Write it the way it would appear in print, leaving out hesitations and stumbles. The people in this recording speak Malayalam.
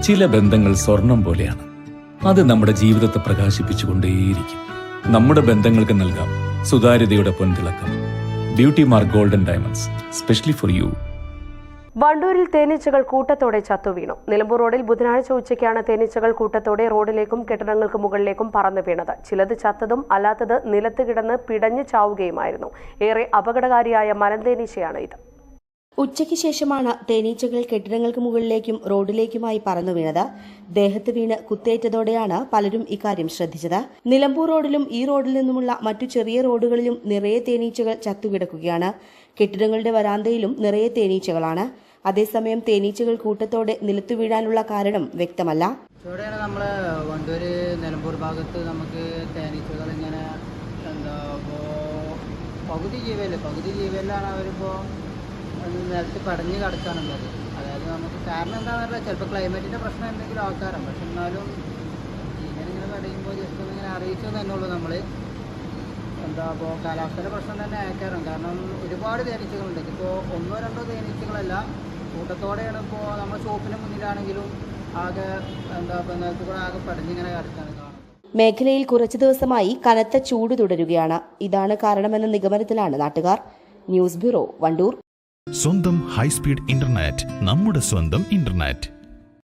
ചില ബന്ധങ്ങൾ സ്വർണം പോലെയാണ്. അത് നമ്മുടെ ജീവിതത്തെ പ്രകാശിപ്പിച്ചുകൊണ്ടേയിരിക്കും. നമ്മുടെ ബന്ധങ്ങൾക്ക് നൽകാം സുതാര്യതയുടെ പൊൻതിളക്കം. Beauty mark golden diamonds, specially for you. വണ്ടൂരിൽ തേനീച്ചകൾ കൂട്ടത്തോടെ ചത്തുവീണു. നിലമ്പൂർ റോഡിൽ ബുധനാഴ്ച ഉച്ചയ്ക്കാണ് തേനീച്ചകൾ കൂട്ടത്തോടെ റോഡിലേക്കും കെട്ടിടങ്ങൾക്ക് മുകളിലേക്കും പറന്നു വീണത്. ചിലത് ചത്തതും അല്ലാത്തത് നിലത്ത് കിടന്ന് പിടഞ്ഞു ചാവുകയുമായിരുന്നു. ഏറെ അപകടകാരിയായ മലന്തേനീച്ചയാണ് ഇത്. ഉച്ചയ്ക്ക് ശേഷമാണ് തേനീച്ചകൾ കെട്ടിടങ്ങൾക്ക് മുകളിലേക്കും റോഡിലേക്കുമായി പറന്നു വീണത്. ദേഹത്ത് വീണ് കുത്തേറ്റതോടെയാണ് പലരും ഇക്കാര്യം ശ്രദ്ധിച്ചത്. നിലമ്പൂർ റോഡിലും ഈ റോഡിൽ നിന്നുമുള്ള മറ്റു ചെറിയ റോഡുകളിലും നിറയെ തേനീച്ചകൾ ചത്തുകിടക്കുകയാണ്. കെട്ടിടങ്ങളുടെ വരാന്തയിലും നിറയെ തേനീച്ചകളാണ്. അതേസമയം തേനീച്ചകൾ കൂട്ടത്തോടെ നിലത്തു വീഴാനുള്ള കാരണം വ്യക്തമല്ല. ഇവിടെയാണ് നമ്മള് വണ്ടൂര് നിലമ്പൂർ ഭാഗത്ത് നമുക്ക് തേനീച്ചകൾ ഇങ്ങനെ പകുതി ജീവയിലാണ് അവരിപ്പോ നിലത്ത് പടഞ്ഞ് കിടക്കാനുള്ളത്. അതായത് നമുക്ക് കാരണം എന്താണെന്നറിയില്ല, ചിലപ്പോൾ ക്ലൈമറ്റിൻ്റെ പ്രശ്നം എന്തെങ്കിലും ആൾക്കാരാണ്. പക്ഷെ എന്നാലും ഇങ്ങനെ പറയുമ്പോൾ ജസ്റ്റ് ഒന്നിങ്ങനെ അറിയിച്ചു തന്നെയുള്ളൂ. നമ്മൾ അപ്പോൾ കാലാവസ്ഥയുടെ പ്രശ്നം തന്നെ അയക്കാറും. കാരണം ഒരുപാട് തേനീച്ചകളുണ്ട്. ഇപ്പോൾ ഒന്നോ രണ്ടോ തേനീച്ചകളല്ല, കൂട്ടത്തോടെയാണ്. ഇപ്പോൾ നമ്മുടെ ഷോപ്പിന് മുന്നിലാണെങ്കിലും ആകെ നിലത്ത് കൂടെ ആകെ പടഞ്ഞിങ്ങനെ കിടക്കാണ് കാണുന്നത്. മേഖലയിൽ കുറച്ചു ദിവസമായി കനത്ത ചൂട് തുടരുകയാണ്. ഇതാണ് കാരണമെന്ന നിഗമനത്തിലാണ് നാട്ടുകാർ. News bureau, Wandoor. സ്വന്തം ഹൈസ്പീഡ് ഇന്റർനെറ്റ്, നമ്മുടെ സ്വന്തം ഇന്റർനെറ്റ്.